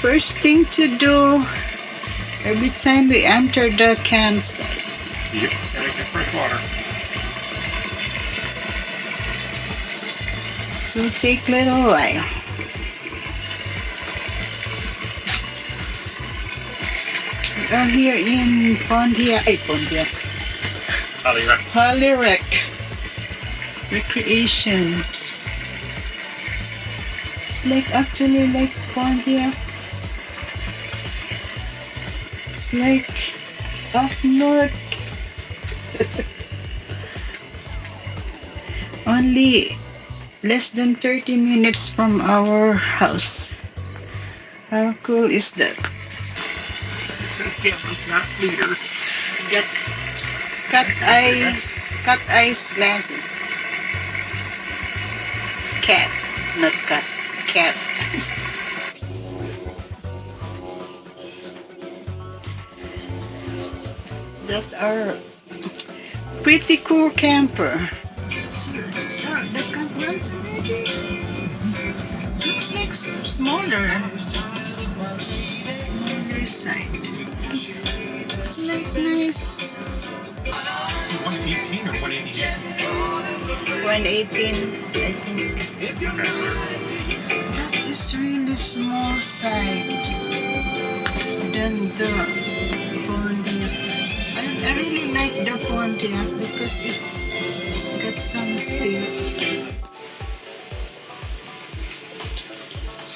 First thing to do every time we enter the campsite. Yep. Gotta get fresh water. So take a little while. We are here in Pontiac. Hollywood Recreation. It's like actually like Pontiac. It's like up north. Only less than 30 minutes from our house. How cool is that? It says campers, not leaders. Got cut eyes glasses. Cat, not cat. Cat. That are pretty cool camper. So these are the campgrounds already. Looks like smaller side. Looks like nice. 118 or 188? 118, I think. That is really small side than the Pontiac. I really like the Pontiac because it's got some space.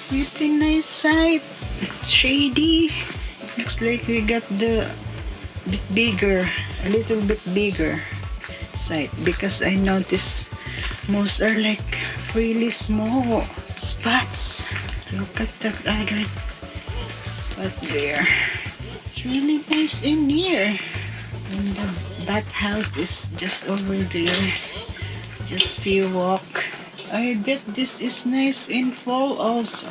Pretty nice side. Shady. Looks like we got the bit bigger, a little bit bigger side because I noticed most are like really small spots. Look at that other spot there. It's really nice in here. And the bathhouse is just over there. Just few walk. I bet this is nice in fall also.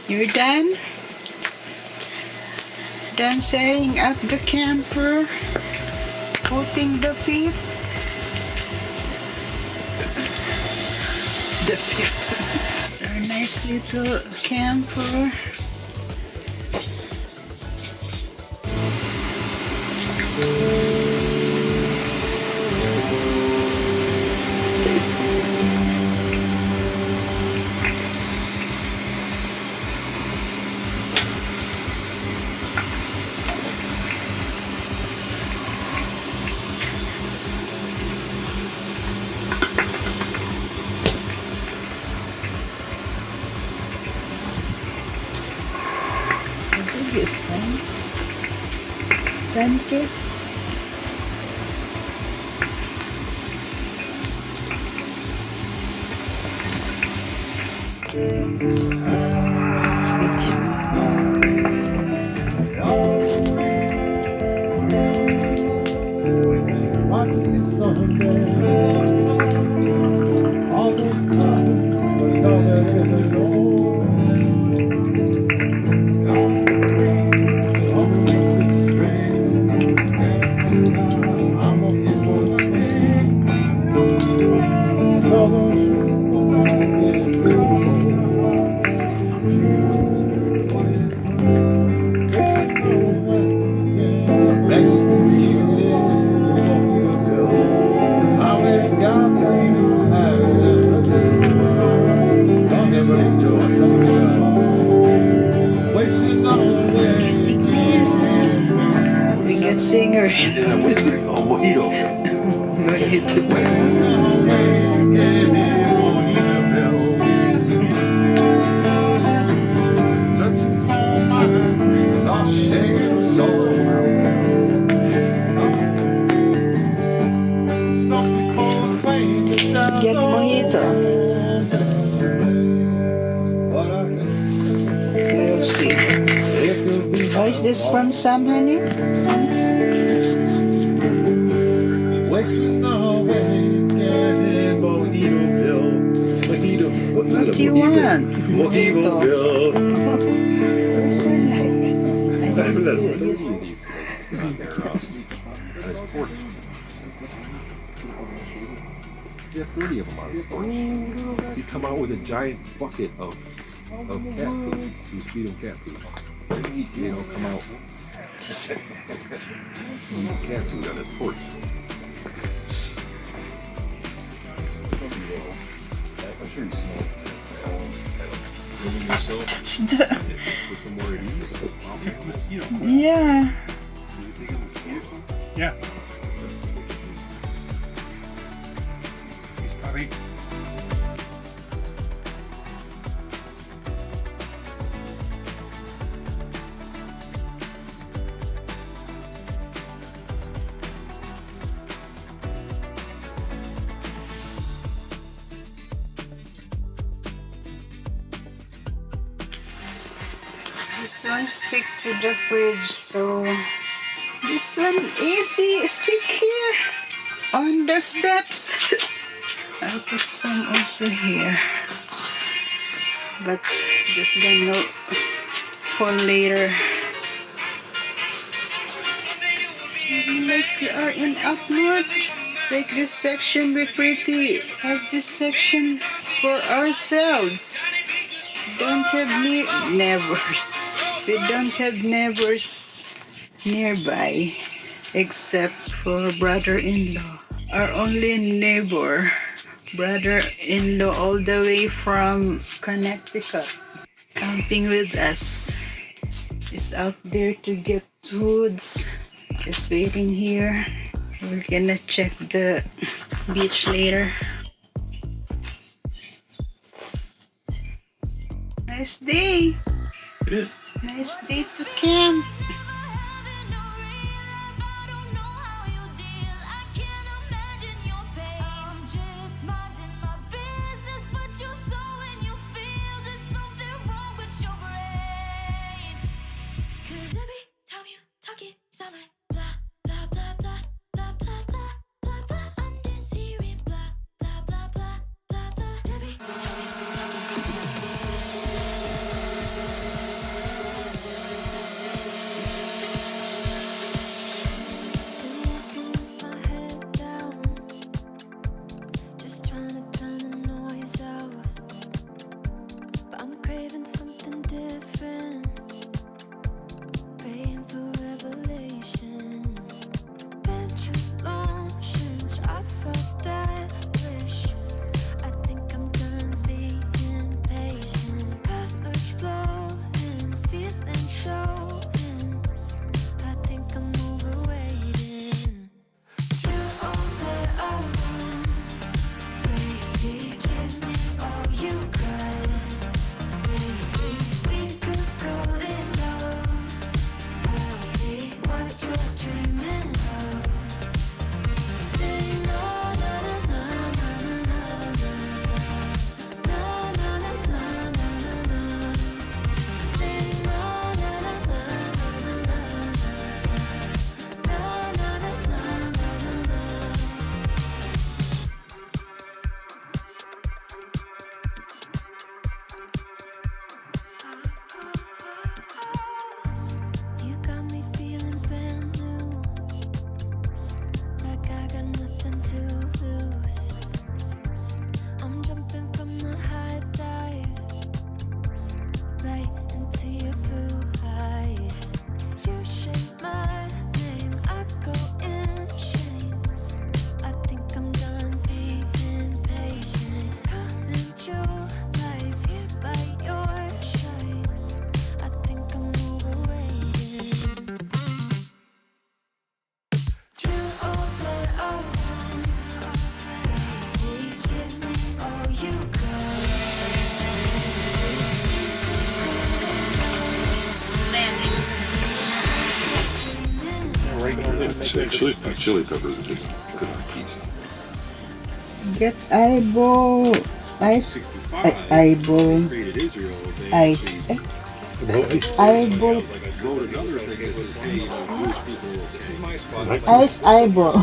You're done? Done setting up the camper, putting the feet. The feet. It's a nice little camper. This one, Sunkist. We got singer. Mojito. Get mojito. We'll see. Oh, is this from Sam, honey? Sam's? What do you want? Mojito. You have 30 of them on his porch. You come out with a giant bucket of of cat food. You feed them cat food. They don't come out. Just Cat food on his porch. I'm sure you smell it. Moving yourself. that's the Put some more at ease. Mosquito. yeah. Do you think it's a mosquito? Yeah. He's probably. This one stick to the fridge, so this one easy stick here on the steps. I'll put some also here, but just gonna for later. Like we are in up north, like this section we pretty have this section for ourselves. Don't have neighbors. We don't have neighbors nearby except for brother-in-law. Our only neighbor, brother-in-law all the way from Connecticut, camping with us. Is out there to get foods. Just waiting here. We're gonna check the beach later. Nice day. It is. Nice day to camp. Chili peppers is good on pizza. Get eyeball ice. 65. Eyeball Created Israel. They ice. Eyeball wrote another thing that says, hey, Jewish people, this is my spot. ice eyeball.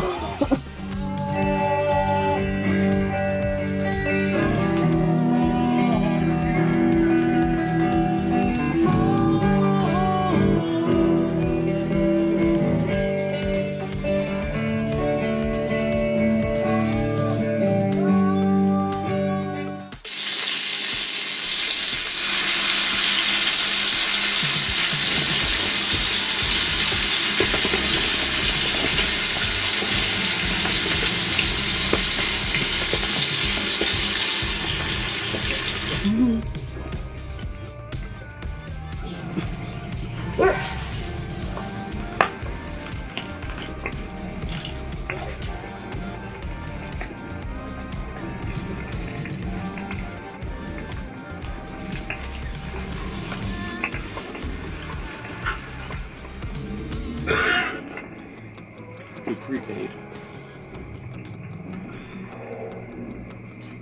prepaid.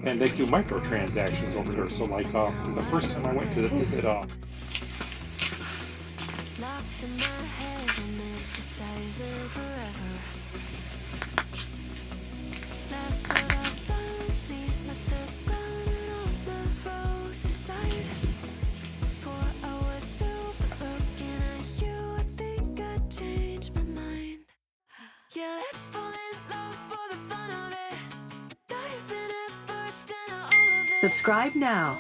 And they do microtransactions over there. So like the first time I went to visit Locked in my head and indecisive forever. Last thought I found these met the ground and all my roses died. Swore I was through, but looking at you, I think I changed my mind. Yeah, let's fall in love for the fun of it. Dive in at first and all of it. Subscribe now.